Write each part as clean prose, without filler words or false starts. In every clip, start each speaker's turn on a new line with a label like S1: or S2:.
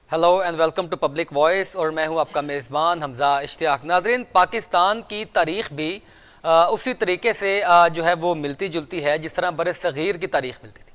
S1: Hello and welcome to public voice और मैं हूं आपका मेज़बान हमजा इश्तियाक। नाज़रीन, पाकिस्तान की तारीख़ भी उसी तरीके से जो है वो मिलती जुलती है जिस तरह बर सग़ीर की तारीख़ मिलती थी।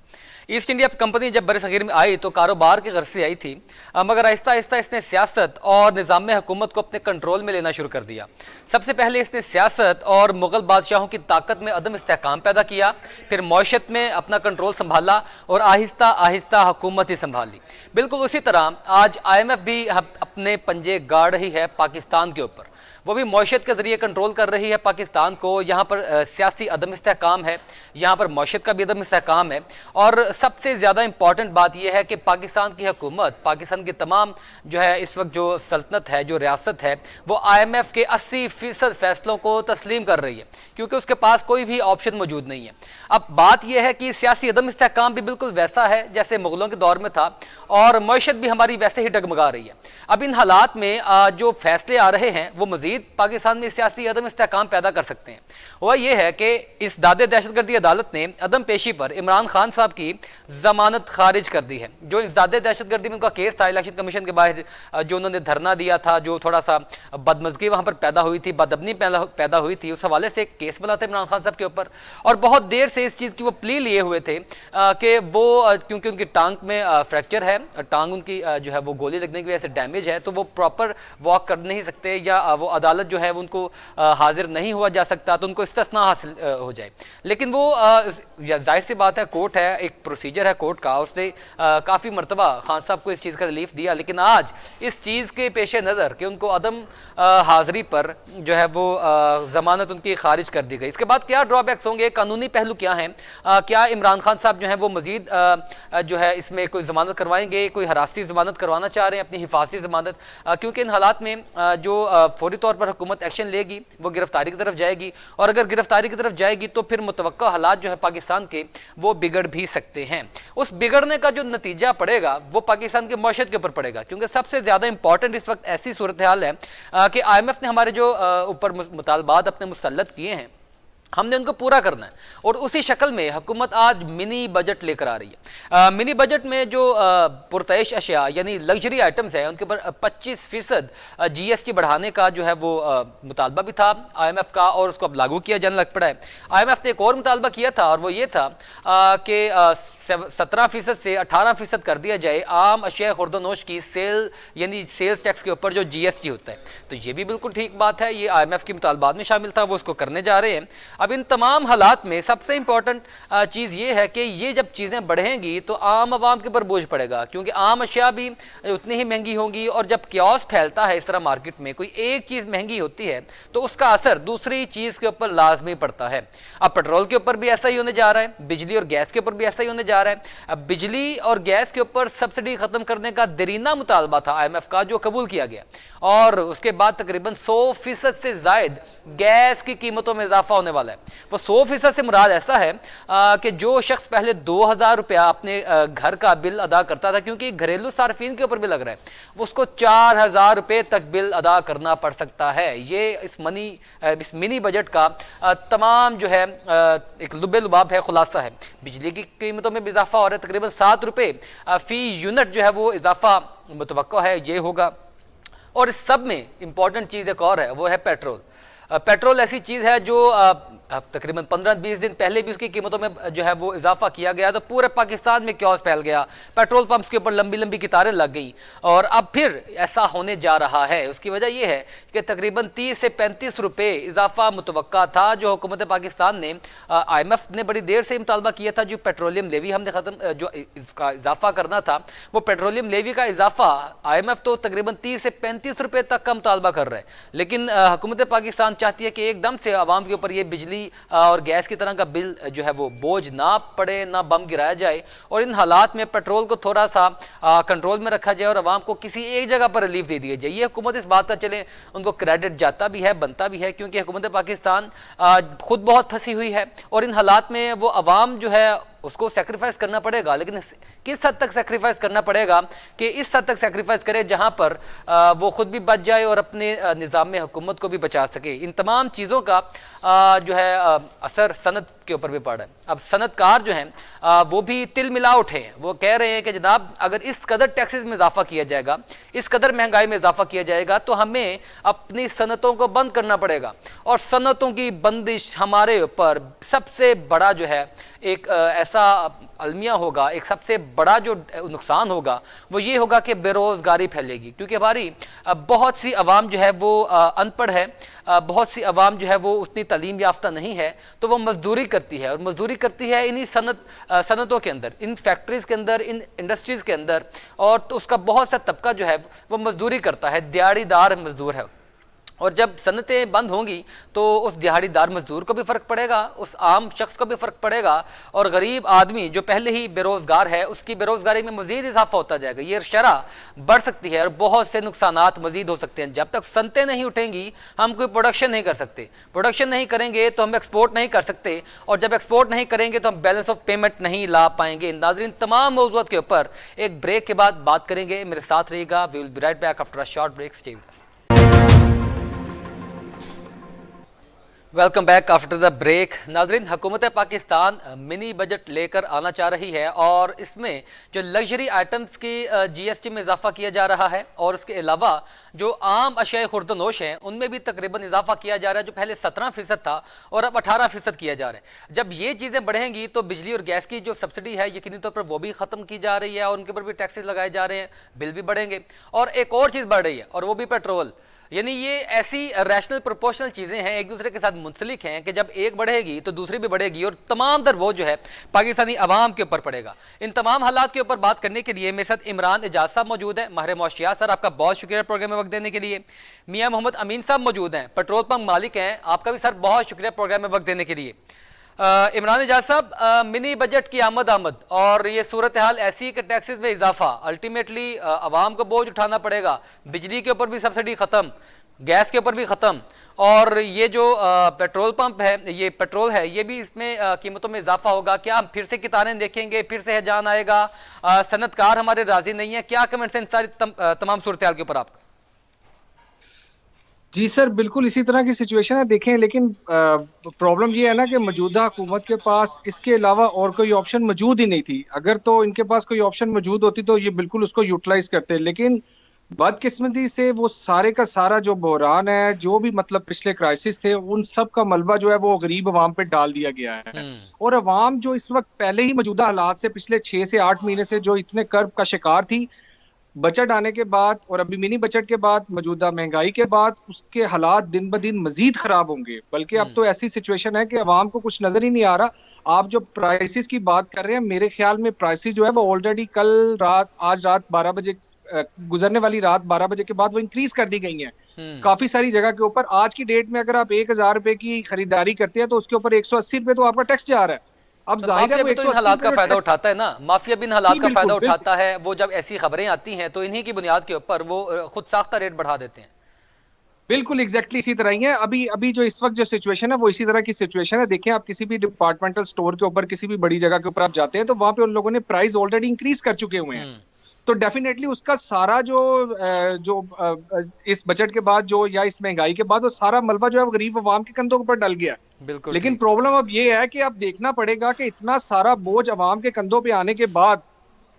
S1: ईस्ट इंडिया कंपनी जब बर सग़ीर में आई तो कारोबार की गर्ज से आई थी, मगर आहिस्ता आहिस्ता इसने सियासत और निज़ाम हुकूमत को अपने कंट्रोल में लेना शुरू कर दिया। सबसे पहले इसने सियासत और मुग़ल बादशाहों की ताकत में अदम इस्तेहकाम पैदा किया, फिर मौशत में अपना कंट्रोल संभाला और आहिस्ता आहिस्ता हुकूमत ही संभाली। बिल्कुल उसी तरह आज IMF भी अपने पंजे गाड़ रही है पाकिस्तान के ऊपर। वो भी मौशत के ज़रिए कंट्रोल कर रही है पाकिस्तान को। यहाँ पर सियासी अदम इस्तेहकाम है, यहाँ पर मौशत का भी अदम इस्तेहकाम है, और सबसे ज़्यादा इंपॉर्टेंट बात यह है कि पाकिस्तान की हुकूमत, पाकिस्तान की तमाम जो है इस वक्त जो सल्तनत है, जो रियासत है, वो IMF के 80% फैसलों को तस्लीम कर रही है, क्योंकि उसके पास कोई भी ऑप्शन मौजूद नहीं है। अब बात यह है कि सियासी अदम इस्तेहकाम भी बिल्कुल वैसा है जैसे मुग़लों के दौर में था, और मौशत भी हमारी वैसे ही डगमगा रही है। अब इन हालात में जो फैसले आ रहे हैं वो मज़ीद पाकिस्तान में सियासी अदम इस्तेहकाम पैदा कर सकते हैं। वह यह है कि इस दादे दहशतगर्दी अदालत ने अदम पेशी पर इमरान खान साहब की जमानत खारिज कर दी है। जो इस दादे दहशतगर्दी में उनका केस था, इलेक्शन कमीशन के बाहर जो उन्होंने धरना दिया था, जो थोड़ा सा बदमजगी वहाँ पर पैदा हुई थी, बदअबनी पैदा हुई थी, उस हवाले से एक केस बना था इमरान खान साहब के ऊपर, और बहुत देर से इस चीज़ की वो प्ली लिए हुए थे कि वो क्योंकि उनकी टांग में फ्रैक्चर है, टांग उनकी जो है वो गोली लगने की वजह से डैमेज है, तो वो प्रॉपर वॉक कर नहीं सकते, या वो अदालत जो है वो उनको हाजिर नहीं हुआ जा सकता, तो उनको इस्तिस्ना हासिल हो जाए। लेकिन वो जाहिर सी बात है, कोर्ट है, एक प्रोसीजर है कोर्ट का, उसने काफ़ी मरतबा खान साहब को इस चीज़ का रिलीफ दिया। लेकिन आज इस चीज़ के पेश नज़र कि उनको अदम हाज़िरी पर जो है वो ज़मानत उनकी खारिज कर दी गई, इसके बाद क्या ड्रॉबैक्स होंगे, कानूनी पहलू क्या हैं, क्या इमरान खान साहब जो है वो मज़ीद जो है इसमें कोई ज़मानत करवाएंगे, कोई हरासी ज़मानत करवाना चाह रहे हैं, अपनी हिफाजती ज़मानत, क्योंकि इन हालात में जो फौरी तौर पर हुकूमत एक्शन लेगी वो गिरफ्तारी की तरफ जाएगी, और अगर गिरफ्तारी की तरफ जाएगी तो फिर मुतवक्का हालात जो है पाकिस्तान के वो बिगड़ भी सकते हैं। उस बिगड़ने का जो नतीजा पड़ेगा वो पाकिस्तान के मौशत के ऊपर पड़ेगा, क्योंकि सबसे ज़्यादा इंपॉर्टेंट इस वक्त ऐसी सूरत हाल है कि IMF ने हमारे जो ऊपर मुतालबात अपने मुसल्लत किए हैं, हमने उनको पूरा करना है, और उसी शक्ल में हुकूमत आज मिनी बजट लेकर आ रही है। मिनी बजट में जो पुरतैश अशिया यानी लग्जरी आइटम्स हैं उनके ऊपर 25% GST बढ़ाने का जो है वो मुतालबा भी था IMF का, और उसको अब लागू किया जाने लग पड़ा है। IMF ने एक और मुतालबा किया था, और वो ये था कि 17% से 18% कर दिया जाए आम अशिया खुर्दोनोश की सेल यानी सेल्स टैक्स के ऊपर जो GST होता है। तो ये भी बिल्कुल ठीक बात है, ये IMF की मुतालबात में शामिल था, वो उसको करने जा रहे हैं। अब इन तमाम हालात में सबसे इंपॉर्टेंट चीज़ ये है कि ये जब चीज़ें बढ़ेंगी तो आम आवाम के ऊपर बोझ पड़ेगा, क्योंकि आम अशिया भी उतनी ही महंगी होंगी, और जब क्योस फैलता है इस तरह मार्केट में, कोई एक चीज़ महंगी होती है तो उसका असर दूसरी चीज़ के ऊपर लाजमी पड़ता है। अब पेट्रोल के ऊपर भी ऐसा ही होने जा रहा है, बिजली और गैस के ऊपर भी ऐसा ही होने जा रहा है। अब बिजली और गैस के ऊपर सब्सिडी खत्म करने का दरीना मुतालबा था IMF का, जो कबूल किया गया, और उसके बाद तकरीबन 100% से जायद गैस की कीमतों में इजाफा होने वाला है। वो 100% से मुराद ऐसा है कि जो शख्स पहले 2000 रुपया अपने घर का बिल अदा करता था, क्योंकि घरेलू सार्फिन के ऊपर भी लग रहा है, उसको 4000 रुपये तक बिल अदा करना पड़ सकता है। ये इस मिनी बजट का तमाम जो है एक लुबे लुबाब है, खुलासा है। बिजली की कीमतों में भी इजाफा हो रहा है, तकरीबन 7 रुपये फी यूनिट जो है वो इजाफा मुतवक्को है, ये होगा। और इस सब में इंपॉर्टेंट चीज़ एक और है, वो है पेट्रोल। पेट्रोल ऐसी चीज़ है जो तकरीबन 15-20 दिन पहले भी उसकी कीमतों में जो है वो इजाफा किया गया, तो पूरे पाकिस्तान में क्योस फैल गया, पेट्रोल पंप्स के ऊपर लंबी लंबी कतारें लग गई, और अब फिर ऐसा होने जा रहा है। उसकी वजह यह है कि तकरीबन 30 से 35 रुपये इजाफा मुतवक्का था, जो हुकूमत पाकिस्तान ने IMF ने बड़ी देर से मुतालबा किया था, जो पेट्रोलियम लेवी हमने ख़त्म जो इसका इजाफा करना था, वो पेट्रोलियम लेवी का इजाफा IMF तो तकरीबन 30 से 35 रुपये तक का मुतालबा कर रहा है। लेकिन हुकूमत पाकिस्तान चाहती है कि एकदम से आवाम के ऊपर ये बिजली और गैस की तरह का बिल जो है वो बोझ ना पड़े, ना बम गिराया जाए, और इन हालात में पेट्रोल को थोड़ा सा कंट्रोल में रखा जाए और आवाम को किसी एक जगह पर रिलीफ दे दिया जाए। ये हुकूमत इस बात का चले उनको क्रेडिट जाता भी है, बनता भी है, क्योंकि हुकूमत पाकिस्तान खुद बहुत फंसी हुई है, और इन हालात में वो आवाम जो है उसको सेक्रीफाइस करना पड़ेगा, लेकिन किस हद तक सेक्रीफाइस करना पड़ेगा कि इस हद तक सेक्रीफाइस करे जहां पर वो खुद भी बच जाए और अपने निज़ाम हुकूमत को भी बचा सके। इन तमाम चीज़ों का जो है असर सनत के ऊपर भी पड़ रहा है। अब सनतकार जो हैं वो भी तिल मिला उठे हैं, वो कह रहे हैं कि जनाब अगर इस कदर टैक्सेस में इजाफा किया जाएगा, इस कदर महंगाई में इजाफा किया जाएगा तो हमें अपनी सनतों को बंद करना पड़ेगा, और सनतों की बंदिश हमारे ऊपर सबसे बड़ा जो है एक ऐसा अलमिया होगा, एक सबसे बड़ा जो नुकसान होगा वो ये होगा कि बेरोज़गारी फैलेगी, क्योंकि हमारी बहुत सी आवाम जो है वो अनपढ़ है, बहुत सी आवाम जो है वो उतनी तालीम याफ्ता नहीं है, तो वो मजदूरी करती है, और मजदूरी करती है इन्हीं सनतों के अंदर, इन फैक्ट्रीज़ के अंदर, इन इंडस्ट्रीज़ के अंदर, और तो उसका बहुत सा तबका जो है वो मजदूरी करता है, दिहाड़ीदार मजदूर है। और जब सनतें बंद होंगी तो उस दिहाड़ीदार मजदूर को भी फ़र्क पड़ेगा, उस आम शख्स को भी फ़र्क पड़ेगा, और गरीब आदमी जो पहले ही बेरोज़गार है उसकी बेरोज़गारी में मज़ीद इजाफा होता जाएगा, ये शरह बढ़ सकती है और बहुत से नुकसानात मज़ीद हो सकते हैं। जब तक सनतें नहीं उठेंगी हम कोई प्रोडक्शन नहीं कर सकते, प्रोडक्शन नहीं करेंगे तो हम एक्सपोर्ट नहीं कर सकते, और जब एक्सपोर्ट नहीं करेंगे तो हम बैलेंस ऑफ पेमेंट नहीं ला पाएंगे। नाज़रीन, तमाम मौज़ूआत के ऊपर एक ब्रेक के बाद बात करेंगे, मेरे साथ रहिएगा। We will be right back after a short break. Stay with us. Welcome back after the break. नाजरीन, हुकूमत पाकिस्तान मिनी बजट लेकर आना चाह रही है, और इसमें जो लग्जरी आइटम्स की GST में इजाफा किया जा रहा है, और उसके अलावा जो आम अशिया खुर्दनोश हैं उनमें भी तकरीबन इजाफा किया जा रहा है, जो पहले 17% था और अब 18% किया जा रहा है। जब ये चीज़ें बढ़ेंगी तो बिजली और गैस की जो सब्सिडी है यकीनी तौर पर वो भी ख़त्म की जा रही है, और उनके ऊपर भी टैक्सेस लगाए जा रहे हैं, बिल भी बढ़ेंगे, और एक और चीज़ बढ़ रही है और वो भी पेट्रोल। यानी ये ऐसी रैशनल प्रोपोर्शनल चीज़ें हैं, एक दूसरे के साथ मुंसलिक हैं, कि जब एक बढ़ेगी तो दूसरी भी बढ़ेगी, और तमाम दर बोझ जो है पाकिस्तानी अवाम के ऊपर पड़ेगा। इन तमाम हालात के ऊपर बात करने के लिए मेरे साथ इमरान एजाज साहब मौजूद हैं, माहिर मुआशियात। सर, आपका बहुत शुक्रिया प्रोग्राम में वक्त देने के लिए। मियाँ मोहम्मद अमीन साहब मौजूद हैं, पेट्रोल पंप मालिक हैं, आपका भी सर बहुत शुक्रिया प्रोग्राम में वक्त देने के लिए। इमरान एजाज साहब, मिनी बजट की आमद और ये सूरत हाल ऐसी कि टैक्सेस में इजाफा, अल्टीमेटली अवाम को बोझ उठाना पड़ेगा, बिजली के ऊपर भी सब्सिडी ख़त्म, गैस के ऊपर भी ख़त्म, और ये जो पेट्रोल पंप है, ये पेट्रोल है, ये भी इसमें कीमतों में इजाफा होगा। क्या हम फिर से कितारें देखेंगे, फिर से हैजान आएगा, सनतकार हमारे राजी नहीं है? क्या कमेंट्स हैं इन सारी तमाम सूरत हाल के ऊपर आपका?
S2: जी सर, बिल्कुल इसी तरह की सिचुएशन है। देखें, लेकिन प्रॉब्लम ये है ना कि मौजूदा हुकूमत के पास इसके अलावा और कोई ऑप्शन मौजूद ही नहीं थी। अगर तो इनके पास कोई ऑप्शन मौजूद होती तो ये बिल्कुल उसको यूटिलाइज करते, लेकिन बदकिस्मती से वो सारे का सारा जो बहरान है, जो भी मतलब पिछले क्राइसिस थे, उन सब का मलबा जो है वो गरीब अवाम पे डाल दिया गया है। और अवाम जो इस वक्त पहले ही मौजूदा हालात से पिछले 6 से 8 महीने से जो इतने कर्ब का शिकार थी, बजट आने के बाद और अभी मिनी बजट के बाद, मौजूदा महंगाई के बाद, उसके हालात दिन ब दिन मजीद खराब होंगे। बल्कि अब तो ऐसी सिचुएशन है कि अवाम को कुछ नजर ही नहीं आ रहा। आप जो प्राइसेस की बात कर रहे हैं, मेरे ख्याल में प्राइसेस जो है वो ऑलरेडी कल रात, आज रात 12 बजे, गुजरने वाली रात 12 बजे के बाद वो इंक्रीज कर दी गई हैं काफी सारी जगह के ऊपर। आज की डेट में अगर आप 1000 रुपए की खरीदारी करते हैं तो उसके ऊपर 180 रुपए तो आपका टैक्स जा रहा है। अब जाहिर है वो
S1: तो इन हालात का फायदा उठाता है ना, माफिया भी इन हालात का फायदा उठाता है। वो जब ऐसी खबरें आती हैं तो इन्हीं की बुनियाद के ऊपर वो खुद साख्ता रेट बढ़ा देते हैं।
S2: बिल्कुल एग्जैक्टली इसी तरह ही है। अभी जो इस वक्त जो सिचुएशन है वो इसी तरह की सिचुएशन है। देखिए, आप किसी भी डिपार्टमेंटल स्टोर के ऊपर, किसी भी बड़ी जगह के ऊपर आप जाते हैं तो वहां पे उन लोगों ने प्राइस ऑलरेडी इंक्रीज कर चुके हुए हैं। तो डेफिनेटली उसका सारा जो इस बजट के बाद जो, या इस महंगाई के बाद, वो सारा मलबा जो है वो गरीब अवाम के कंधों के ऊपर डल गया।
S1: बिल्कुल।
S2: लेकिन प्रॉब्लम अब ये है कि अब देखना पड़ेगा कि इतना सारा बोझ अवाम के कंधों पे आने के बाद,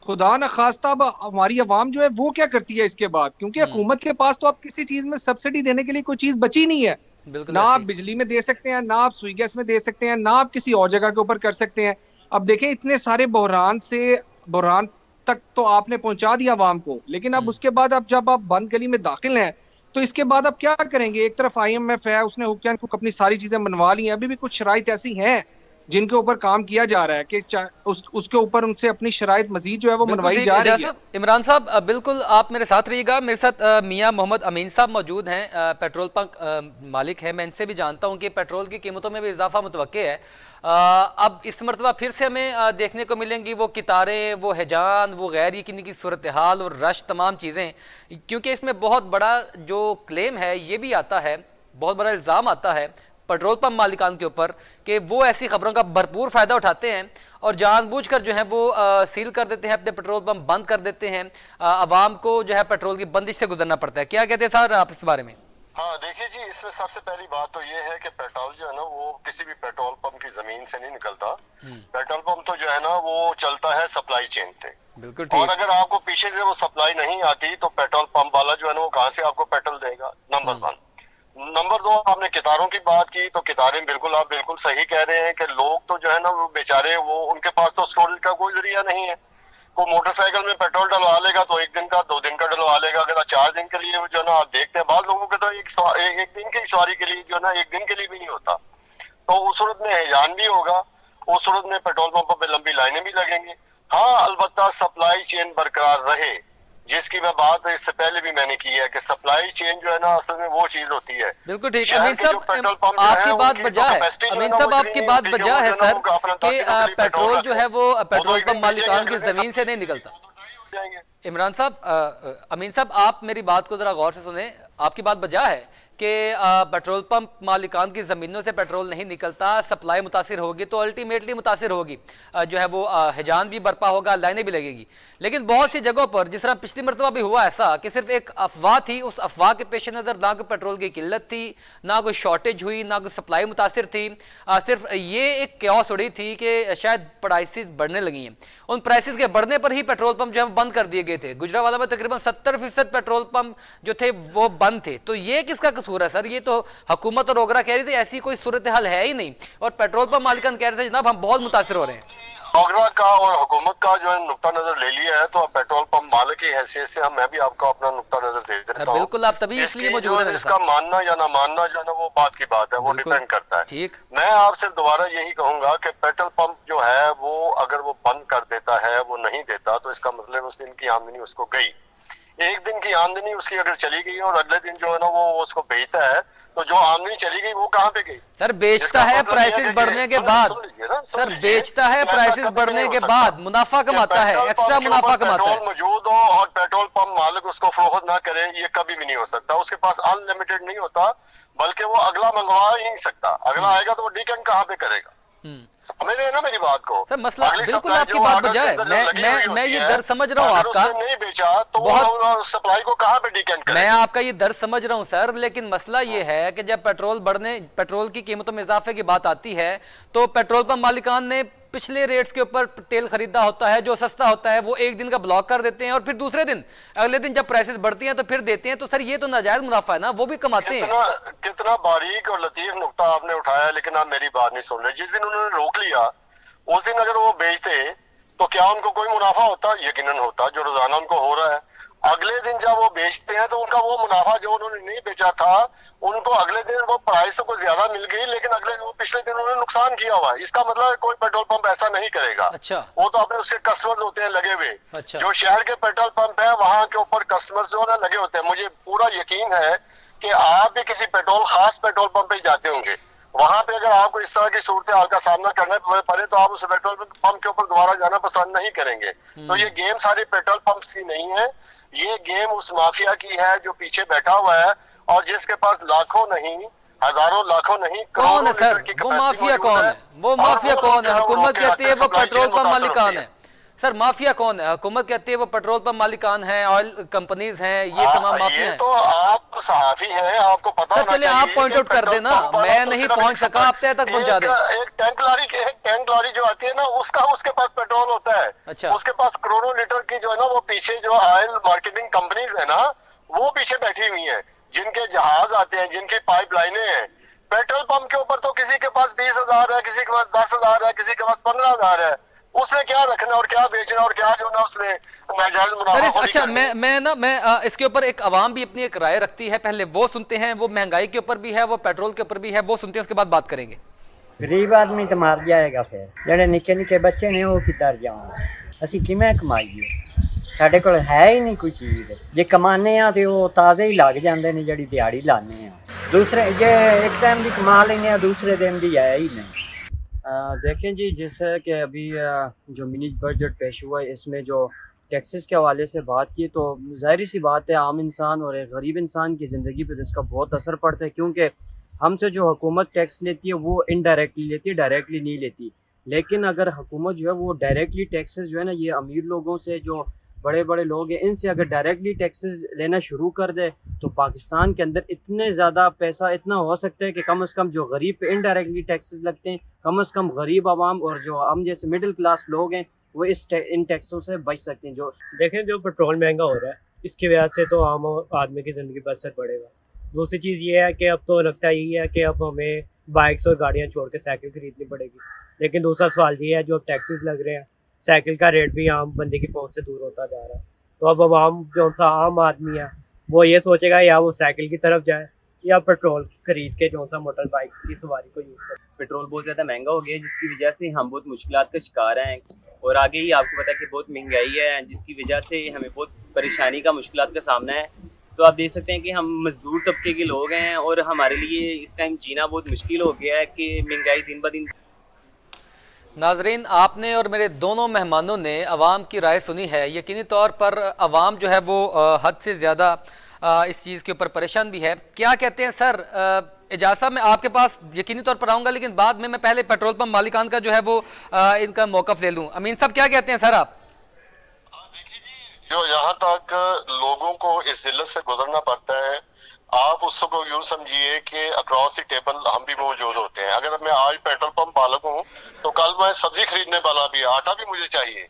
S2: खुदा न खास्ता अब हमारी अवाम जो है वो क्या करती है इसके बाद, क्योंकि हुकूमत के पास तो अब किसी चीज में सब्सिडी देने के लिए कोई चीज बची नहीं है। ना आप बिजली में दे सकते हैं, ना आप सुई गैस में दे सकते हैं, ना आप किसी और जगह के ऊपर कर सकते हैं। अब देखें, इतने सारे बहरान तक तो आपने पहुंचा दिया आवाम को, लेकिन अब उसके बाद अब जब आप बंद गली में दाखिल हैं तो इसके बाद आप क्या करेंगे? एक तरफ IMF है, उसने हुक्यान को अपनी सारी चीजें मनवा ली हैं। अभी भी कुछ शराइत ऐसी हैं जिनके ऊपर काम किया जा रहा है कि उसके ऊपर उनसे अपनी शराइत मजीद जो है वो मनवाई जा रही है।
S1: इमरान साहब, बिल्कुल आप मेरे साथ रहिएगा। मेरे साथ मियां मोहम्मद अमीन साहब मौजूद हैं, पेट्रोल पंप मालिक हैं। मैं इनसे भी जानता हूं कि पेट्रोल की कीमतों में भी इजाफा मुतवक्के है। अब इस मरतबा फिर से हमें देखने को मिलेंगी वो कितारें, वो हैजान, वो गैर यकीनी की सूरत हाल और रश, तमाम चीज़ें, क्योंकि इसमें बहुत बड़ा जो क्लेम है ये भी आता है, बहुत बड़ा इल्ज़ाम आता है पेट्रोल पंप मालिकान के ऊपर कि वो ऐसी खबरों का भरपूर फायदा उठाते हैं और जानबूझकर जो है वो सील कर देते हैं, अपने पेट्रोल पंप बंद कर देते हैं, आवाम को जो है पेट्रोल की बंदिश से गुजरना पड़ता है। क्या कहते हैं सर आप इस बारे में?
S3: हाँ देखिए जी, इसमें सबसे पहली बात तो ये है कि पेट्रोल जो है ना वो किसी भी पेट्रोल पंप की जमीन से नहीं निकलता। पेट्रोल पंप तो जो है ना वो चलता है सप्लाई चेन से।
S1: बिल्कुल
S3: और
S1: ठीक।
S3: अगर आपको पीछे से वो सप्लाई नहीं आती तो पेट्रोल पंप वाला जो है ना वो कहाँ से आपको पेट्रोल देगा, नंबर 1। नंबर 2, आपने कितारों की बात की तो कितारें बिल्कुल आप बिल्कुल सही कह रहे हैं कि लोग तो जो है ना वो बेचारे, वो उनके पास तो स्टोरेज का कोई जरिया नहीं है। को मोटरसाइकिल में पेट्रोल डलवा लेगा तो 1 दिन का 2 दिन का डलवा लेगा, अगर 4 दिन के लिए जो है ना आप देखते हैं बाद लोगों के तो एक दिन की सवारी के लिए जो है ना 1 दिन के लिए भी नहीं होता। तो उस सूरत में हैजान भी होगा, उस सूरत में पेट्रोल पंपों पे लंबी लाइनें भी लगेंगी। हाँ अलबत्ता सप्लाई चेन बरकरार रहे, जिसकी मैं बात इससे पहले भी मैंने की है कि सप्लाई चेन जो है ना असल में वो चीज होती है।
S1: बिल्कुल ठीक। अमीन साहब आपकी बात बजा है, अमीन साहब आपकी बात बजा है सर कि पेट्रोल जो है वो पेट्रोल पंप मालिकान की जमीन से नहीं निकलता। इमरान साहब, अमीन साहब आप मेरी बात को जरा गौर से सुने। आपकी बात बजा है कि पेट्रोल पंप मालिकान की ज़मीनों से पेट्रोल नहीं निकलता, सप्लाई मुतासिर होगी तो अल्टीमेटली मुतासिर होगी, जो है वो हिजान भी बरपा होगा, लाइनें भी लगेगी। लेकिन बहुत सी जगहों पर जिस तरह पिछली मरतबा भी हुआ ऐसा कि सिर्फ एक अफवाह थी, उस अफवाह के पेश नज़र ना कोई पेट्रोल की किल्लत थी, ना कोई शॉर्टेज हुई, ना कोई सप्लाई मुतासिर थी, सिर्फ ये एक क्यास उड़ी थी कि शायद प्राइसेस बढ़ने लगी हैं। उन प्राइसेस के बढ़ने पर ही पेट्रोल पंप जो है बंद कर दिए गए थे। गुजरावाला में तकरीबन 70% पेट्रोल पंप जो थे वो बंद थे। तो ये किसका कसूर है सर? ये तो हुकूमत और ओगरा कह रही थी ऐसी कोई सूरत हाल है ही नहीं, और पेट्रोल पंप मालिकान कह रहे थे जनाब हम बहुत मुतासिर हो रहे हैं।
S3: ओगरा का और हुकूमत का जो है नुक्ता नजर ले लिया है, तो अब पेट्रोल पंप मालिक की हैसियत से मैं भी आपको अपना नुक्ता नजर दे देता हूं।
S1: बिल्कुल, आप तभी इसलिए मौजूद हैं।
S3: इसका मानना या ना मानना जो है ना वो बात की बात है, वो डिपेंड करता है।
S1: ठीक।
S3: मैं आपसे दोबारा यही कहूंगा कि पेट्रोल पंप जो है वो अगर वो बंद कर देता है, वो नहीं देता, तो इसका मतलब उस दिन की आमदनी उसको गई। 1 दिन की आमदनी उसकी अगर चली गई और अगले दिन जो है ना वो उसको बेचता है, तो जो आमदनी चली गई वो कहाँ पे गई?
S1: सर बेचता है प्राइसेस बढ़ने के बाद, सर बेचता है प्राइसेस बढ़ने के बाद, मुनाफा कमाता है, एक्स्ट्रा मुनाफा कमाता है।
S3: पेट्रोल मौजूद हो और पेट्रोल पंप मालिक उसको फरोख्त ना करे, ये कभी भी नहीं हो सकता। उसके पास अनलिमिटेड नहीं होता, बल्कि वो अगला मंगवा ही नहीं सकता। अगला आएगा तो वो डीकन कहाँ पे करेगा? समझ रहे हैं ना मेरी बात को?
S1: सर मसला बिल्कुल आपकी बात बजाय, मैं ये दर्द समझ रहा हूँ आपका,
S3: नहीं बेचा तो बहुत सप्लाई को कहाँ पे डिपेंड करें?
S1: मैं आपका ये दर्द समझ रहा हूँ सर, लेकिन मसला ये है कि जब पेट्रोल की कीमतों में इजाफे की बात आती है तो पेट्रोल पंप मालिकान ने पिछले रेट्स के ऊपर तेल खरीदा होता है, जो सस्ता होता है वो 1 दिन का ब्लॉक कर देते हैं और फिर दूसरे दिन अगले दिन जब प्राइसेस बढ़ती हैं तो फिर देते हैं। तो सर ये तो नाजायज मुनाफा है ना, वो भी कमाते हैं।
S3: कितना बारीक और लतीफ नुक्ता आपने उठाया, लेकिन आप मेरी बात नहीं सुन रहे। जिस दिन उन्होंने रोक लिया उस दिन अगर वो बेचते तो क्या उनको कोई मुनाफा होता? यकीनन होता, जो रोजाना उनको हो रहा है। अगले दिन जब वो बेचते हैं तो उनका वो मुनाफा जो उन्होंने नहीं बेचा था, उनको अगले दिन वो प्राइस तो कुछ ज्यादा मिल गई, लेकिन पिछले दिन उन्होंने नुकसान किया हुआ है। इसका मतलब कोई पेट्रोल पंप ऐसा नहीं करेगा।
S1: अच्छा।
S3: वो तो अपने उसके कस्टमर्स होते हैं लगे हुए।
S1: अच्छा।
S3: जो शहर के पेट्रोल पंप है वहां के ऊपर कस्टमर्स जो है लगे होते हैं। मुझे पूरा यकीन है कि आप भी किसी खास पेट्रोल पंप पे जाते होंगे, वहां पे अगर आपको इस तरह की सूरत हाल का सामना करना पड़े तो आप उस पेट्रोल पंप के ऊपर दोबारा जाना पसंद नहीं करेंगे। तो ये गेम सारी पेट्रोल पंप्स की नहीं है, ये गेम उस माफिया की है जो पीछे बैठा हुआ है और जिसके पास लाखों नहीं, हजारों लाखों नहीं,
S1: कौन है सर वो माफिया? कौन है वो माफिया? कौन है? हुकूमत कहती है वो पेट्रोल पंप मालिकान है। सर माफिया कौन है? हुकूमत कहती है वो पेट्रोल पंप मालिकान है, ऑयल कंपनीज हैं, ये तमाम माफिया हैं।
S3: तो आप सहाफी हैं, आपको पता
S1: सर चलिए आप पॉइंट आउट कर देना, मैं नहीं पहुंच सका, आप तय तक पहुंचा दें।
S3: एक टैंक लॉरी जो आती है ना उसके पास पेट्रोल होता है।
S1: अच्छा।
S3: उसके पास करोड़ों लीटर की जो है ना वो पीछे जो ऑयल मार्केटिंग कंपनीज है ना वो पीछे बैठी हुई है, जिनके जहाज आते हैं, जिनकी पाइपलाइनें हैं। पेट्रोल पंप के ऊपर तो किसी के पास 20,000 है, किसी के पास 10,000 है, किसी के पास 15,000 है। उसने क्या रखना और क्या बेचना और क्या जो ना उसने नाजायज मुनाफा।
S1: अच्छा मैं इसके ऊपर एक आवाम भी अपनी एक राय रखती है, पहले वो सुनते हैं। वो महंगाई के ऊपर भी है, वो पेट्रोल के ऊपर भी है, वो सुनते हैं, उसके बाद बात करेंगे।
S4: गरीब आदमी तो मार जाएगा, फिर ਜਿਹੜੇ ਨਿੱਕੇ ਨਿੱਕੇ ਬੱਚੇ ਨੇ ਉਹ ਕਿੱਧਰ ਜਾਣ? ਅਸੀਂ ਕਿਵੇਂ ਕਮਾਈਏ? ਸਾਡੇ ਕੋਲ ਹੈ ਹੀ ਨਹੀਂ ਕੋਈ ਚੀਜ਼। ਜੇ ਕਮਾਨੇ ਆ ਤੇ ਉਹ ਤਾਜ਼ੇ ਹੀ ਲੱਗ ਜਾਂਦੇ ਨੇ ਜਿਹੜੀ ਦਿਹਾੜੀ ਲਾਣੇ ਆ। दूसरे जे एक टाइम भी कमा लेंगे दूसरे दिन भी है ही नहीं। देखें जी, जैसे कि अभी जो मिनी बजट पेश हुआ है इसमें जो टैक्सेस के हवाले से बात की, तो ज़ाहिर सी बात है आम इंसान और एक गरीब इंसान की ज़िंदगी पर इसका बहुत असर पड़ता है, क्योंकि
S5: हमसे जो हुकूमत टैक्स लेती है वो इनडायरेक्टली लेती है, डायरेक्टली नहीं लेती। लेकिन अगर हुकूमत जो है वो डायरेक्टली टैक्सेस जो है ना, ये अमीर लोगों से, जो बड़े बड़े लोग हैं, इनसे अगर डायरेक्टली टैक्सेस लेना शुरू कर दे तो पाकिस्तान के अंदर इतने ज़्यादा पैसा इतना हो सकता है कि कम से कम जो गरीब पे इनडायरेक्टली टैक्सेस लगते हैं, कम से कम गरीब आवाम और जो हम जैसे मिडिल क्लास लोग हैं वो इन टैक्सों से बच सकते हैं। जो
S6: देखें, जो पेट्रोल महंगा हो रहा है इसकी वजह से तो आम आदमी की ज़िंदगी पर असर पड़ेगा। दूसरी चीज़ ये है कि अब तो लगता यही है कि अब हमें बाइक्स और गाड़ियाँ छोड़ के साइकिल खरीदनी पड़ेगी। लेकिन दूसरा सवाल ये है, जो अब टैक्सेस लग रहे हैं, साइकिल का रेट भी आम बंदे की पहुंच से दूर होता जा रहा है। तो अब आम जो सा आम आदमी है वो ये सोचेगा या वो साइकिल की तरफ जाए या पेट्रोल खरीद के जो सा मोटर बाइक की सवारी को यूज़ करे।
S7: पेट्रोल बहुत ज़्यादा महंगा हो गया है, जिसकी वजह से हम बहुत मुश्किलात का शिकार हैं। और आगे ही आपको पता है कि बहुत महंगाई है, जिसकी वजह से हमें बहुत परेशानी का, मुश्किलात का सामना है। तो आप देख सकते हैं कि हम मजदूर तबके के लोग हैं और हमारे लिए इस टाइम जीना बहुत मुश्किल हो गया है कि महंगाई दिन ब दिन।
S1: नाजरीन, आपने और मेरे दोनों मेहमानों ने अवाम की राय सुनी है। यकीनी तौर पर अवाम जो है वो हद से ज़्यादा इस चीज़ के ऊपर परेशान भी है। क्या कहते हैं सर? एजाज साहब, मैं आपके पास यकीनी तौर पर आऊँगा, लेकिन बाद में मैं पहले पेट्रोल पंप मालिकान का जो है वो इनका मौक़िफ़ ले लूँ। अमीन साहब, क्या कहते हैं सर आप?
S3: जो यहाँ तक लोगों को इस जिल्लत से गुजरना पड़ता है, आप उसको यूं समझिए कि अक्रॉस द टेबल हम भी मौजूद होते हैं। अगर मैं आज पेट्रोल पंप मालिक हूँ तो कल मैं सब्जी खरीदने वाला भी, आटा भी मुझे चाहिए।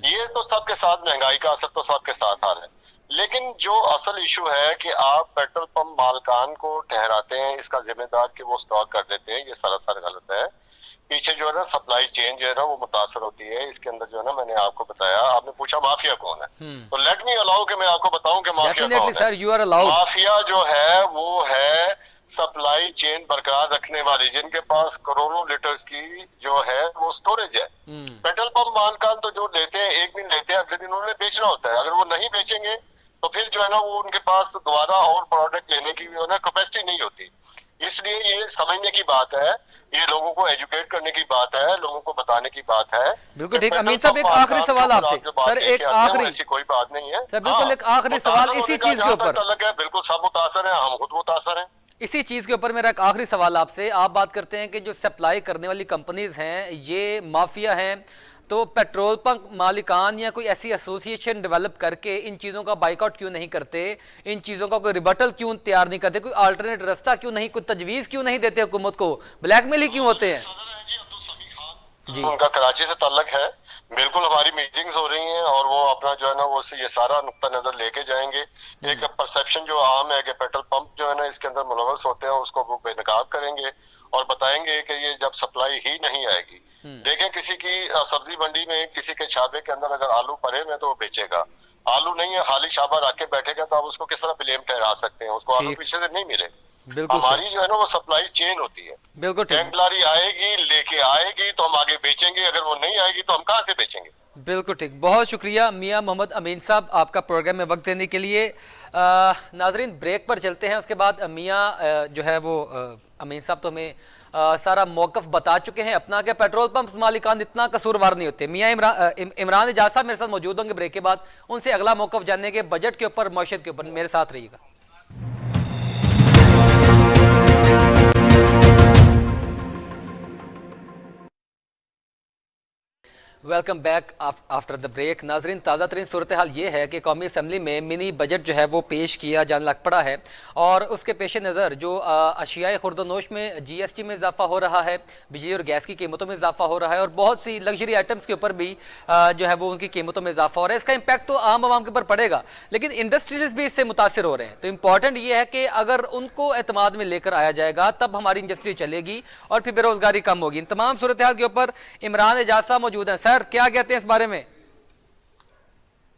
S3: ये तो सबके साथ महंगाई का असर तो सबके साथ आ रहा है। लेकिन जो असल इशू है कि आप पेट्रोल पंप मालिकान को ठहराते हैं इसका जिम्मेदार कि वो स्टॉक कर देते हैं, ये सरासर गलत है। पीछे जो है ना सप्लाई चेन जो है ना वो मुतासर होती है। इसके अंदर जो है ना, मैंने आपको बताया, आपने पूछा माफिया कौन है, तो लेट मी अलाउ कि मैं आपको बताऊं कि माफिया कौन
S1: sir, you are allowed.
S3: Mafia जो है वो है सप्लाई चेन बरकरार रखने वाले, जिनके पास करोड़ों लीटर्स की जो है वो स्टोरेज है। पेट्रोल पंप मालिकान तो जो लेते हैं, एक दिन लेते हैं, अगले दिन उन्होंने बेचना होता है। अगर वो नहीं बेचेंगे तो फिर जो है ना वो उनके पास दोबारा और प्रोडक्ट लेने की जो है ना कैपेसिटी नहीं होती। इसलिए ये समझने की बात है, ये लोगों को एजुकेट करने की बात है, लोगों को बताने की बात है।
S1: बिल्कुल ठीक। अमीन साहब, एक आखिरी सवाल आपसे सर, एक आखिरी,
S3: ऐसी कोई बात नहीं है
S1: सर, बिल्कुल एक आखिरी सवाल इसी चीज के ऊपर।
S3: अलग है, बिल्कुल सब मुतासर है, हम खुद मुतासर हैं
S1: इसी चीज के ऊपर। मेरा एक आखिरी सवाल आपसे, आप बात करते हैं कि जो सप्लाई करने वाली कंपनीज हैं ये माफिया हैं, तो पेट्रोल पंप मालिकान या कोई ऐसी एसोसिएशन डेवलप करके इन चीज़ों का बाइकआउट क्यों नहीं करते? इन चीज़ों का कोई रिबटल क्यों तैयार नहीं करते? कोई अल्टरनेट रास्ता क्यों नहीं, कोई तजवीज़ क्यों नहीं देते हुकूमत को? ब्लैकमेल ही क्यों होते हैं?
S3: जी, उनका कराची से ताल्लुक है। बिल्कुल हमारी मीटिंग्स हो रही हैं और वो अपना जो है ना वो ये सारा नुक्ता नजर लेके जाएंगे। एक परसेप्शन जो आम है कि पेट्रोल पंप जो है ना इसके अंदर मुलवस होते हैं, उसको वो बेनकाब करेंगे और बताएंगे कि ये जब सप्लाई ही नहीं आएगी। देखें, किसी की सब्जी मंडी में किसी के छाबे के अंदर अगर आलू पड़े में तो वो बेचेगा, आलू नहीं है खाली छाबा रख के बैठेगा तो आप उसको किस तरह ब्लेम ठहरा सकते हैं? उसको आलू पीछे से नहीं मिले। हमारी जो है ना वो सप्लाई चेन होती है।
S1: बिल्कुल ठीक।
S3: लारी आएगी, लेके आएगी तो हम आगे बेचेंगे, अगर वो नहीं आएगी तो हम कहाँ से बेचेंगे?
S1: बिल्कुल ठीक। बहुत शुक्रिया मियां मोहम्मद अमीन साहब आपका प्रोग्राम में वक्त देने के लिए। नाजरीन, ब्रेक पर चलते हैं, उसके बाद मियां जो है वो अमीन साहब तो हमें सारा मौक़िफ़ बता चुके हैं अपना कि पेट्रोल पंप मालिकान इतना कसूरवार नहीं होते। मियां इमरान एजाज साहब मेरे साथ मौजूद होंगे ब्रेक के बाद, उनसे अगला मौक़िफ़ जानने के बजट के ऊपर, मईशत के ऊपर। मेरे साथ रहिएगा। Welcome back after the break. नाजरीन, ताज़ा तरीन सूरत हाल ये है कि कौमी असम्बली में मिनी बजट जो है वो पेश किया जाने लग पड़ा है और उसके पेश नज़र जो अशियाए खुर्दनोश में GST में इजाफा हो रहा है, बिजली और गैस की कीमतों में इजाफा हो रहा है और बहुत सी लग्जरी आइटम्स के ऊपर भी जो है वो उनकी कीमतों में इजाफा हो रहा है। इसका इम्पैक्ट तो आम आवाम के ऊपर पड़ेगा, लेकिन इंडस्ट्रीज भी इससे मुतासर हो रहे हैं। तो इंपॉर्टेंट ये है कि अगर उनको एतमाद में लेकर आया जाएगा तब हमारी इंडस्ट्री चलेगी और फिर बेरोजगारी कम होगी। इन तमाम सूरत हाल के ऊपर इमरान एजाज साहब मौजूद हैं। सर, क्या कहते हैं इस बारे में?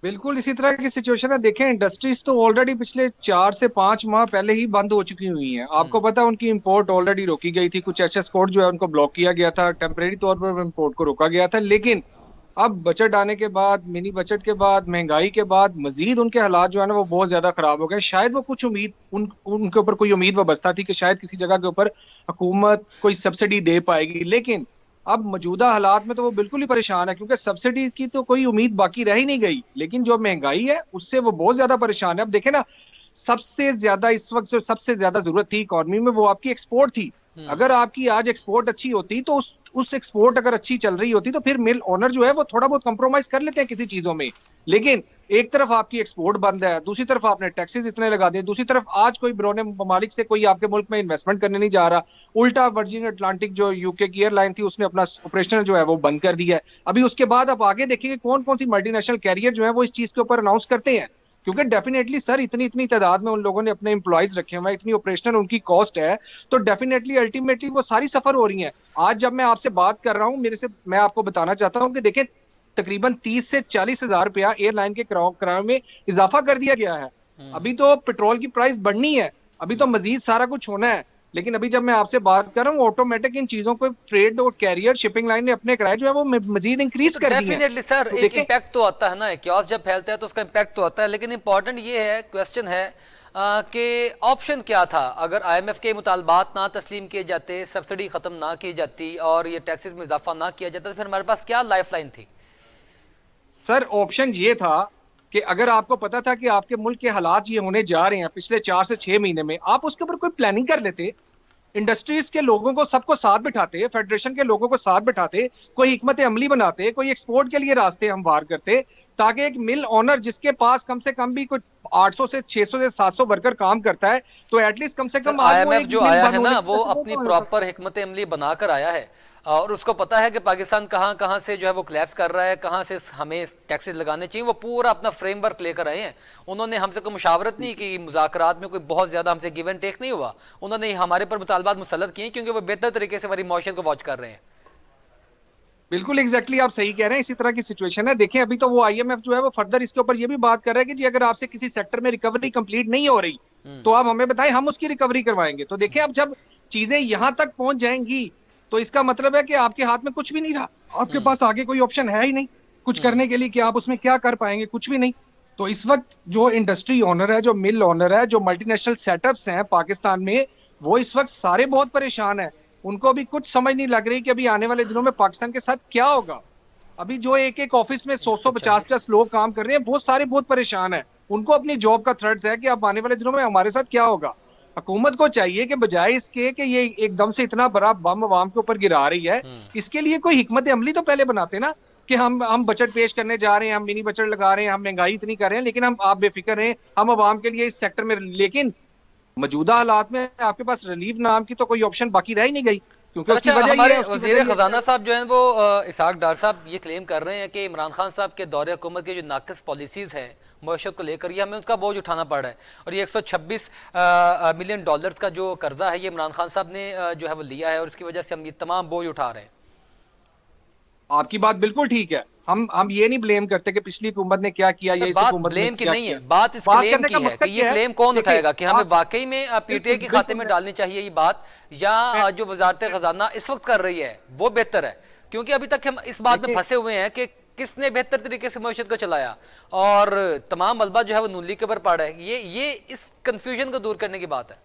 S2: बिल्कुल इसी तरह की सिचुएशन है। देखें, इंडस्ट्रीज तो ऑलरेडी पिछले 4 से 5 माह पहले ही बंद हो चुकी हुई हैं। आपको पता है उनकी इंपोर्ट ऑलरेडी रोकी गई थी, कुछ एक्सेस कोड जो है उनको ब्लॉक किया गया था, टेम्परेरी तौर पर इंपोर्ट को रोका गया था। लेकिन अब बजट आने के बाद, मिनी बजट के बाद, महंगाई के बाद मजीद उनके हालात जो है ना वो बहुत ज्यादा खराब हो गए। शायद वो कुछ उम्मीद उनके ऊपर कोई उम्मीद वाबस्ता थी कि शायद किसी जगह के ऊपर हुकूमत कोई सब्सिडी दे पाएगी, लेकिन अब मौजूदा हालात में तो वो बिल्कुल ही परेशान है क्योंकि सब्सिडी की तो कोई उम्मीद बाकी रह ही नहीं गई। लेकिन जो महंगाई है उससे वो बहुत ज्यादा परेशान है। अब देखें ना, सबसे ज्यादा इस वक्त जो सबसे ज्यादा जरूरत थी इकोनॉमी में वो आपकी एक्सपोर्ट थी। अगर आपकी आज एक्सपोर्ट अच्छी होती तो उस एक्सपोर्ट अगर अच्छी चल रही होती तो फिर मिल ओनर जो है वो थोड़ा बहुत कंप्रोमाइज कर लेते हैं किसी चीजों में। लेकिन एक तरफ आपकी एक्सपोर्ट बंद है, दूसरी तरफ आपने टैक्सेस इतने लगा दिए, दूसरी तरफ आज कोई बैरून ममालिक से कोई आपके मुल्क में इन्वेस्टमेंट करने नहीं जा रहा। उल्टा वर्जिन अटलांटिक जो यूके की एयरलाइन थी उसने अपना ऑपरेशन जो है वो बंद कर दिया है। अभी उसके बाद आप आगे देखेंगे कौन कौन सी मल्टीनेशनल कैरियर जो है वो इस चीज के ऊपर अनाउंस करते हैं, क्योंकि डेफिनेटली सर इतनी इतनी तादाद में उन लोगों ने अपने एम्प्लॉयज रखे हुए हैं, इतनी ऑपरेशनल उनकी कॉस्ट है, तो डेफिनेटली अल्टीमेटली वो सारी सफर हो रही है। आज जब मैं आपसे बात कर रहा हूं मैं आपको बताना चाहता हूं कि देखें तकरीबन 30 से 40 हजार रुपया एयरलाइन के किराए में इजाफा कर दिया गया है। अभी तो पेट्रोल की प्राइस बढ़नी है, अभी तो मजीद सारा कुछ होना है, लेकिन अभी जब मैं आपसे बात कर रहा हूँ ऑटोमेटिक इन चीजों को ट्रेड और कैरियर शिपिंग लाइन ने अपने किराए जो है वो मजीद इंक्रीज कर दिए हैं।
S1: डेफिनेटली सर,
S2: तो
S1: एक इम्पैक्ट तो आता है ना, क्योस जब फैलता है तो उसका इम्पैक्ट तो आता है, लेकिन इंपॉर्टेंट ये है, क्वेश्चन है कि ऑप्शन क्या था अगर आईएमएफ के मुतालबात ना तस्लीम किए जाते, सब्सिडी खत्म ना की जाती और ये टैक्सेस में इजाफा ना किया जाता, तो फिर हमारे पास क्या लाइफ लाइन थी?
S2: सर ऑप्शन ये था कि अगर आपको पता था कि आपके मुल्क के हालात ये होने जा रहे हैं पिछले 4 से 6 महीने में, आप उसके ऊपर कोई प्लानिंग कर लेते, इंडस्ट्रीज के लोगों को सबको साथ बिठाते, फेडरेशन के लोगों को साथ बिठाते, कोई हिकमत अमली बनाते, कोई एक्सपोर्ट के लिए रास्ते हमवार करते, ताकि एक मिल ओनर जिसके पास कम से कम भी कोई 800 से 600 से 700 वर्कर काम करता है, तो एटलीस्ट कम से कम
S1: आईएमएफ जो आया है ना वो अपनी प्रॉपर हिकमत अमली बनाकर आया है और उसको पता है कि पाकिस्तान कहाँ कहाँ से जो है वो क्लैप्स कर रहा है, कहाँ से हमें टैक्सेस लगाने चाहिए, वो पूरा अपना फ्रेमवर्क लेकर आए हैं। उन्होंने हमसे कोई मुशावरत नहीं की, मुज़ाकरात में कोई बहुत ज़्यादा हमसे गिव एंड टेक नहीं हुआ, उन्होंने हमारे पर मुतालबात मुसल्लत किए क्योंकि वो बेहतर तरीके से हमारी मॉइशन को वॉच कर रहे हैं।
S2: बिल्कुल एग्जैक्टली आप सही कह रहे हैं, इसी तरह की सिचुएशन है। देखें अभी तो वो आईएमएफ जो है वो फर्दर इसके ऊपर ये भी बात कर रहा है कि जी अगर आपसे किसी सेक्टर में रिकवरी कंप्लीट नहीं हो रही तो आप हमें बताएं, हम उसकी रिकवरी करवाएंगे। तो देखें अब जब चीजें यहां तक पहुंच जाएंगी तो इसका मतलब है कि आपके हाथ में कुछ भी नहीं रहा, आपके पास आगे कोई ऑप्शन है ही नहीं कुछ करने के लिए कि आप उसमें क्या कर पाएंगे, कुछ भी नहीं। तो इस वक्त जो इंडस्ट्री ओनर है, जो मिल ओनर है, जो मल्टीनेशनल सेटअप्स हैं पाकिस्तान में, वो इस वक्त सारे बहुत परेशान हैं। उनको अभी कुछ समझ नहीं लग रही कि अभी आने वाले दिनों में पाकिस्तान के साथ क्या होगा। अभी जो एक एक ऑफिस में 100-150 लोग काम कर रहे हैं वो सारे बहुत परेशान हैं, उनको अपनी जॉब का थ्रेट्स है कि अब आने वाले दिनों में हमारे साथ क्या होगा। हुकूमत को चाहिए कि बजाय इसके कि ये एकदम से इतना बड़ा बम अवाम के ऊपर गिरा रही है, इसके लिए कोई हिकमत अमली तो पहले बनाते ना कि हम बजट पेश करने जा रहे हैं, हम मिनी बजट लगा रहे हैं, हम महंगाई इतनी कर रहे हैं, लेकिन हम आप बेफिक्र हैं, हम अवाम के लिए इस सेक्टर में, लेकिन मौजूदा हालात में आपके पास रिलीफ नाम की तो कोई ऑप्शन बाकी रह ही नहीं गई। क्योंकि
S1: अच्छा, हमारे वज़ीर ख़जाना साहब जो हैं वो इसहाक डार साहब ये क्लेम कर रहे हैं कि इमरान खान साहब के दौरे हुकूमत की जो नाक़िस पॉलिसीज़ हैं मईशत को लेकर, ये हमें उसका बोझ उठाना पड़ रहा है और ये 126 मिलियन डॉलर्स का जो कर्जा है ये इमरान खान साहब ने जो है वो लिया है और उसकी वजह से हम ये तमाम बोझ उठा रहे हैं।
S2: आपकी बात बिल्कुल ठीक है, हम ये नहीं ब्लेम करते कि पिछली हुकूमत ने क्या किया, ये
S1: बात ब्लेम की नहीं है, बात इस क्लेम की है कि ये क्लेम कौन उठाएगा कि हमें वाकई में पीटीआई के खाते में डालनी चाहिए ये बात, या जो वजारत खजाना इस वक्त कर रही है वो बेहतर है? क्योंकि अभी तक हम इस बात में फंसे हुए हैं कि किसने बेहतर तरीके से मईशत को चलाया और तमाम मलबा जो है वो नून लीग के ऊपर पड़ा है। ये इस कंफ्यूजन को दूर करने की बात है।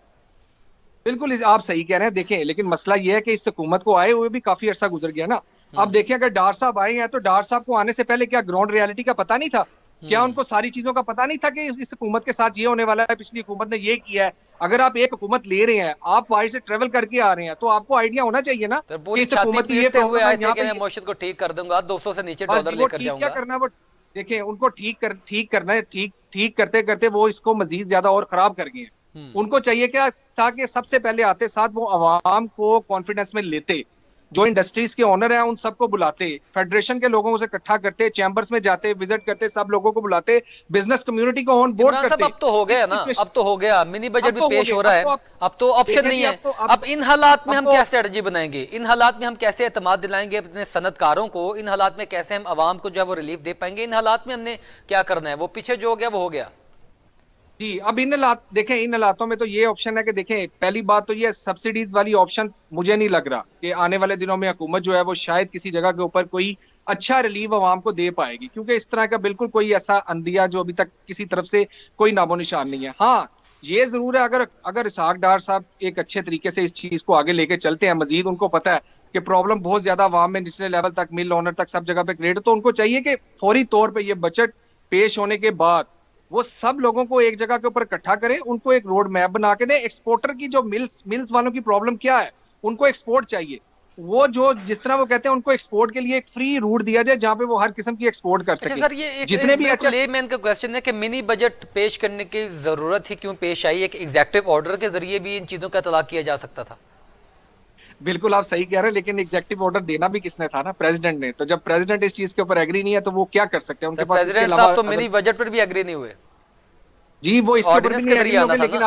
S2: बिल्कुल आप सही कह रहे हैं। देखें लेकिन मसला ये है कि इस हुकूमत को आए हुए भी काफी अरसा गुजर गया ना। अब देखें अगर डार साहब आए हैं तो डार साहब को आने से पहले क्या ग्राउंड रियलिटी का पता नहीं था? क्या उनको सारी चीजों का पता नहीं था कि इस हुकूमत के साथ ये होने वाला है, पिछली हुकूमत ने ये किया है? अगर आप एक हुकूमत ले रहे हैं, आप वहां से ट्रेवल करके आ रहे हैं, तो आपको आइडिया होना चाहिए ना कि इस हुकूमत की ये प्रॉब्लम है, यहाँ पे
S1: मईशत को ठीक कर दूंगा, 200 से नीचे डॉलर लेकर जाऊंगा।
S2: क्या करना वो देखें, उनको ठीक करना है, ठीक करते करते वो इसको मजीद ज्यादा और खराब कर गए हैं। उनको चाहिए क्या ताकि सबसे पहले आते साथ वो अवाम को कॉन्फिडेंस में लेते, जो इंडस्ट्रीज के ओनर हैं उन सबको बुलाते, फेडरेशन के लोगों से इकट्ठा करते, चैम्बर्स में जाते, विजिट करते, सब लोगों को बुलाते, बिजनेस कम्युनिटी को ऑन बोर्ड करते।
S1: अब तो हो गया ना, अब तो हो गया, मिनी बजट भी पेश हो रहा है, अब तो ऑप्शन नहीं है। अब इन हालात में हम क्या स्ट्रेटजी बनाएंगे, इन हालात में हम कैसे एतमाद दिलाएंगे अपने सनतकारों को, इन हालात में कैसे हम आवाम को जो है वो रिलीफ दे पाएंगे, इन हालात में हमने क्या करना है? वो पीछे जो हो गया वो हो गया
S2: जी। अब इन हालात देखें, इन हालातों में तो ये ऑप्शन है कि देखें पहली बात तो ये सब्सिडीज वाली ऑप्शन मुझे नहीं लग रहा कि आने वाले दिनों में हुकूमत जो है वो शायद किसी जगह के ऊपर कोई अच्छा रिलीफ आवाम को दे पाएगी, क्योंकि इस तरह का बिल्कुल कोई ऐसा अंदिया जो अभी तक किसी तरफ से कोई नामो निशान नहीं है। हाँ ये जरूर है, अगर इसहाक डार साहब एक अच्छे तरीके से इस चीज को आगे लेके चलते हैं, मजीद उनको पता है कि प्रॉब्लम बहुत ज्यादा आवाम में निचले लेवल तक, मिल ओनर तक, सब जगह पे क्रिएट, तो उनको चाहिए कि फौरी तौर पर यह बजट पेश होने के बाद वो सब लोगों को एक जगह के ऊपर इकट्ठा करें, उनको एक रोड मैप बना के दें। एक्सपोर्टर की जो मिल्स वालों की प्रॉब्लम क्या है, उनको एक्सपोर्ट चाहिए। वो जो जिस तरह वो कहते हैं उनको एक्सपोर्ट के लिए एक फ्री रूट दिया जाए जहां पे वो हर किस्म की एक्सपोर्ट कर
S1: अच्छा
S2: सके।
S1: सर, ये एक
S2: जितने भी
S1: बिल्कुल
S2: अच्छा
S1: लेमैन का क्वेश्चन है कि मिनी बजट पेश करने की जरूरत ही क्यों पेश आई? एक एग्जेक्टिव ऑर्डर के जरिए भी इन चीजों का तलाक किया जा सकता था।
S2: बिल्कुल आप सही कह रहे हैं, लेकिन एग्जेक्टिव ऑर्डर देना भी किसने था ना, प्रेसिडेंट ने। तो जब प्रेसिडेंट इस चीज के ऊपर एग्री नहीं है तो वो क्या कर सकते हैं? उनके
S1: सर
S2: पास इसके
S1: प्रेसिडेंट
S2: अलावा
S1: साहब तो मिनी बजट पर भी एग्री नहीं हुए।
S2: जी वो इसके ऊपर भी
S1: ऑर्डिनेंस
S2: नहीं
S1: के
S2: एग्री
S1: जरिए
S2: होंगे,
S1: आना था
S2: लेकिन
S1: ना।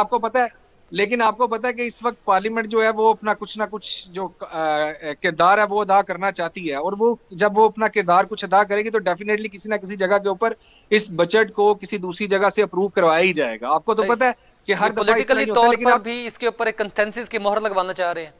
S2: आपको पता है कि इस वक्त पार्लियामेंट जो है वो अपना कुछ ना कुछ जो किरदार है वो अदा करना चाहती है, और वो जब वो अपना किरदार कुछ अदा करेगी तो डेफिनेटली किसी ना किसी जगह के ऊपर इस बजट को किसी दूसरी जगह से अप्रूव करवाया ही जाएगा। आपको तो
S1: सही।
S2: पता है कि हर दफा इस तरह
S1: पॉलिटिकली
S2: ही होता है,
S1: तौर
S2: लेकिन
S1: पर
S2: आप
S1: भी इसके ऊपर एक कंसेंसस की मोहर लगवाना चाह रहे हैं।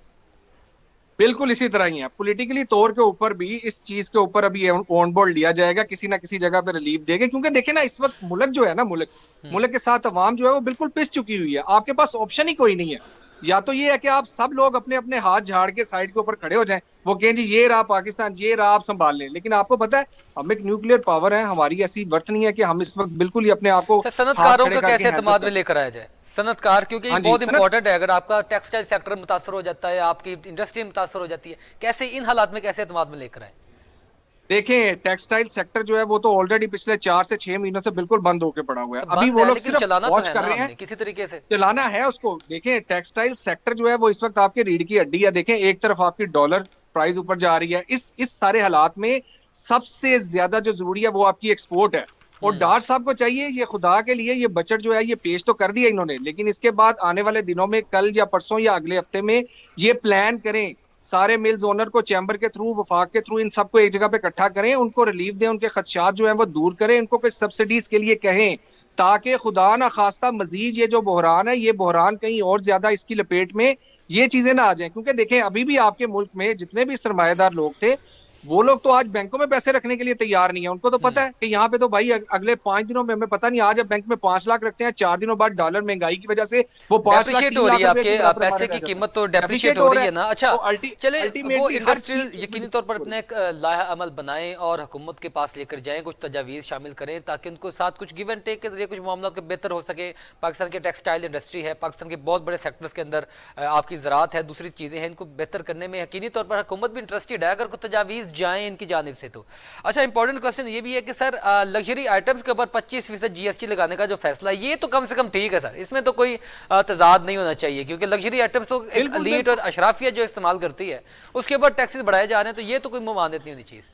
S2: बिल्कुल इसी तरह ही है। पॉलिटिकली तौर के ऊपर भी इस चीज के ऊपर अभी ऑन बोर्ड लिया जाएगा, किसी ना किसी जगह पे रिलीफ देंगे। क्योंकि देखिए ना, इस वक्त मुल्क जो है ना, मुल्क के साथ अवाम जो है वो बिल्कुल पिस चुकी हुई है। आपके पास ऑप्शन ही कोई नहीं है। या तो ये है कि आप सब लोग अपने अपने हाथ झाड़ के साइड के ऊपर खड़े हो जाएं, वो कहें जी ये रहा पाकिस्तान, ये रहा, आप संभाल लें। लेकिन आपको पता है हम एक न्यूक्लियर पावर है, हमारी ऐसी वर्त नहीं है कि हम इस वक्त बिल्कुल ही अपने आप को
S1: सर
S2: हाथ
S1: सनतकारों
S2: खड़े
S1: का
S2: करके
S1: कैसे
S2: हैंड्स
S1: एतमाद
S2: अप
S1: में लेकर आया जाए? सनतकार क्योंकि
S2: हाँ जी,
S1: बहुत
S2: सनत
S1: इंपॉर्टेंट है। अगर आपका टेक्सटाइल सेक्टर मुतासर हो जाता है, आपकी इंडस्ट्री मुतासर हो जाती है, कैसे इन हालात में कैसे एतमाद में लेकर आए?
S2: देखें, टेक्सटाइल सेक्टर जो है वो तो ऑलरेडी पिछले 4 से 6 महीनों से बिल्कुल बंद होकर पड़ा हुआ है।
S1: तो
S2: अभी
S1: बंद
S2: वो
S1: है
S2: लोग
S1: लेकिन
S2: सिर्फ
S1: चलाना तो
S2: वॉच
S1: है
S2: कर
S1: ना
S2: रहे हैं,
S1: हमने किसी तरीके से।
S2: चलाना है उसको। देखें, टेक्सटाइल सेक्टर जो है वो इस वक्त आपके रीढ़ की हड्डी है। देखें, एक तरफ आपकी डॉलर प्राइस ऊपर जा रही है, इस सारे हालात में सबसे ज्यादा जो जरूरी है वो आपकी एक्सपोर्ट है। और डार साहब को चाहिए, ये खुदा के लिए ये बजट जो है ये पेश तो कर दिया इन्होंने, लेकिन इसके बाद आने वाले दिनों में, कल या परसों या अगले हफ्ते में, ये प्लान करें, सारे मिल्स ओनर को चैम्बर के थ्रू, वफाक के थ्रू, इन सबको एक जगह पे इकट्ठा करें, उनको रिलीफ दें, उनके खदशात जो है वो दूर करें, इनको कुछ सब्सिडीज के लिए कहें, ताकि खुदा ना खास्ता मजीद ये जो बहरान है, ये बहरान कहीं और ज्यादा इसकी लपेट में ये चीजें ना आ जाएं। क्योंकि देखें, अभी भी आपके मुल्क में जितने भी सरमाएदार लोग थे, वो लोग तो आज बैंकों में पैसे रखने के लिए तैयार नहीं है। उनको तो पता है कि यहाँ पे तो भाई अगले 5 दिनों में, हमें पता नहीं, आज अब बैंक में 5 लाख रखते हैं, 4 दिनों बाद डॉलर महंगाई की वजह से वो 5 लाख,
S1: डेप्रिशिएट
S2: 3
S1: हो रही
S2: लाख
S1: है,
S2: रुपए के
S1: आपके
S2: बराबर
S1: पैसे
S2: हमारे
S1: की
S2: रह जाते हैं।
S1: कीमत तो डेप्रिशिएट
S2: डेप्रिशिएट
S1: हो रही है ना। अच्छा
S2: तो
S1: चले, वो
S2: अल्टीमेटली हर
S1: इंडस्ट्रियल
S2: चीज
S1: यकीनी तौर पर अपने एक लाहा अमल बनाएं और हुकूमत के पास लेकर जाएं, कुछ तजावीज़ शामिल करें ताकि उनको साथ कुछ गिव एंड टेक के जरिए कुछ मामला के बेहतर हो सके। पाकिस्तान की टेक्सटाइल इंडस्ट्री है, पाकिस्तान के बहुत बड़े सेक्टर्स के अंदर आपकी ज़राअत है, दूसरी चीज़ें हैं, इनको बेहतर करने में यकीनी तौर पर हुकूमत भी इंटरेस्टेड है अगर कुछ तजावीज़ जाएँ इनकी जानिब से। तो अच्छा, इंपॉर्टेंट क्वेश्चन ये भी है कि सर लग्जरी आइटम्स के ऊपर 25% जीएसटी लगाने का जो फैसला है, ये तो कम से कम ठीक है सर, इसमें तो कोई तजाद नहीं होना चाहिए, क्योंकि लग्जरी आइटम्स तो एक एलीट और अशराफिया जो इस्तेमाल करती है उसके ऊपर टैक्सेस बढ़ाए जा रहे हैं, तो ये तो कोई मुमानत नहीं होनी चाहिए।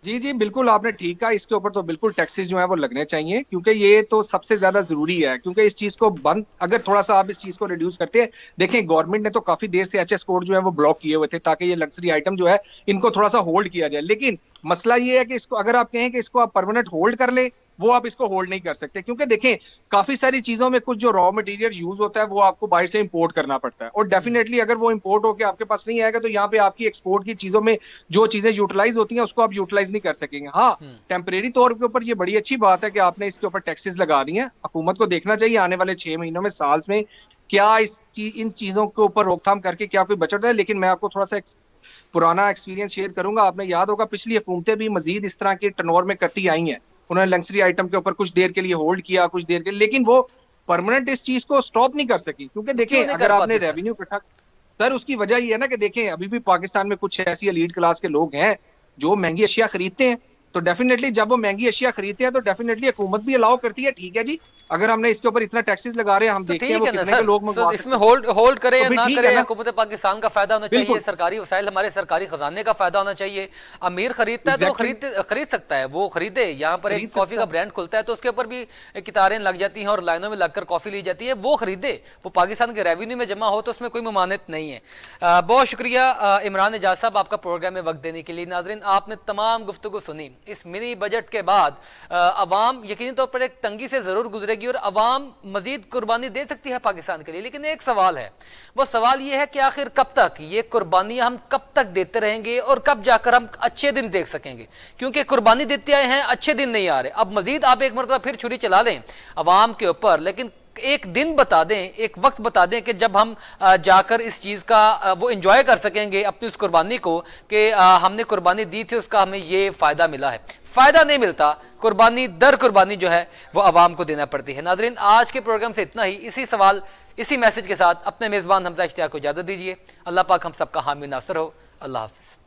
S2: जी जी बिल्कुल आपने ठीक कहा, इसके ऊपर तो बिल्कुल टैक्सेस जो है वो लगने चाहिए, क्योंकि ये तो सबसे ज्यादा जरूरी है। क्योंकि इस चीज को बंद, अगर थोड़ा सा आप इस चीज को रिड्यूस करते हैं, देखें गवर्नमेंट ने तो काफी देर से एचएस कोड जो है वो ब्लॉक किए हुए थे ताकि ये लग्जरी आइटम जो है इनको थोड़ा सा होल्ड किया जाए। लेकिन मसला ये है कि इसको अगर आप कहें कि इसको आप परमानेंट होल्ड कर ले, वो आप इसको होल्ड नहीं कर सकते। क्योंकि देखें, काफी सारी चीजों में कुछ जो रॉ मटेरियल यूज होता है वो आपको बाहर से इंपोर्ट करना पड़ता है, और डेफिनेटली अगर वो इंपोर्ट होकर आपके पास नहीं आएगा तो यहाँ पे आपकी एक्सपोर्ट की चीजों में जो चीजें यूटिलाइज होती हैं उसको आप यूटिलाइज नहीं कर सकेंगे। हाँ, टेम्परेरी तौर के ऊपर ये बड़ी अच्छी बात है कि आपने इसके ऊपर टैक्सेस लगा दी हैं। हुकूमत को देखना चाहिए आने वाले 6 महीनों में, साल में, क्या इन चीजों के ऊपर रोकथाम करके क्या कोई बचत है। लेकिन मैं आपको थोड़ा सा पुराना एक्सपीरियंस शेयर करूंगा। आपने याद होगा पिछली हुकूमतें भी मजीद इस तरह के टर्नओवर में करती आई हैं। उन्होंने लग्जरी आइटम के ऊपर कुछ देर के लिए होल्ड किया, कुछ देर के लिए, लेकिन वो परमानेंट इस चीज को स्टॉप नहीं कर सकी। क्योंकि देखें, अगर आपने रेवेन्यू इकट्ठा, सर उसकी वजह ये है ना कि देखें अभी भी पाकिस्तान में कुछ ऐसी एलीट क्लास के लोग हैं जो महंगी अशिया खरीदते हैं। तो डेफिनेटली जब वो महंगी अशिया खरीदते हैं तो डेफिनेटली हुकूमत भी अलाउ करती है, ठीक है जी, अगर हमने इसके ऊपर इतना टैक्सेस लगा रहे हैं, हम देखते हैं वो कितने के लोग मंगवा सकते हैं।
S1: इसमें होल्ड करे या ना करे,
S2: ना?
S1: हुकूमत पाकिस्तान का फायदा होना चाहिए, सरकारी वसाइल हमारे सरकारी खजाने का फायदा होना चाहिए। अमीर खरीदता है तो खरीद सकता है, वो खरीदे। यहाँ पर एक कॉफी का ब्रांड खुलता है तो उसके ऊपर भी कितारें लग जाती हैं और लाइनों में लगकर कॉफी ली जाती है, वो खरीदे, वो पाकिस्तान के रेवेन्यू में जमा हो तो उसमें कोई मुमानित नहीं है। बहुत शुक्रिया इमरान एजाज साहब आपका प्रोग्राम में वक्त देने के लिए। नाजरीन, आपने तमाम गुफ्तगू सुनी। इस मिनी बजट के बाद अवाम यकीनी तौर पर एक तंगी से जरूर गुजरेगी और अवाम मजीद कुर्बानी दे सकती है पाकिस्तान के लिए। लेकिन एक सवाल है, वो सवाल ये है कि आखिर कब तक ये कुर्बानियां हम कब तक देते रहेंगे और कब जाकर हम अच्छे दिन देख सकेंगे? क्योंकि कुर्बानी देते आए हैं, अच्छे दिन नहीं आ रहे। अब मजीद आप एक मरतबा फिर छुरी चला लें अवाम के ऊपर, लेकिन एक दिन बता दें, एक वक्त बता दें कि जब हम जाकर इस चीज़ का वो एंजॉय कर सकेंगे अपनी उस कुर्बानी को, कि हमने कुर्बानी दी थी, उसका हमें ये फ़ायदा मिला है। फ़ायदा नहीं मिलता, कुर्बानी दर कुर्बानी जो है वो आवाम को देना पड़ती है। नाज़रीन, आज के प्रोग्राम से इतना ही। इसी सवाल, इसी मैसेज के साथ अपने मेज़बान हमजा इश्तियाक को इजाज़त दीजिए। अल्लाह पाक हम सबका हामी नासर हो। अल्लाह हाफ़िज़।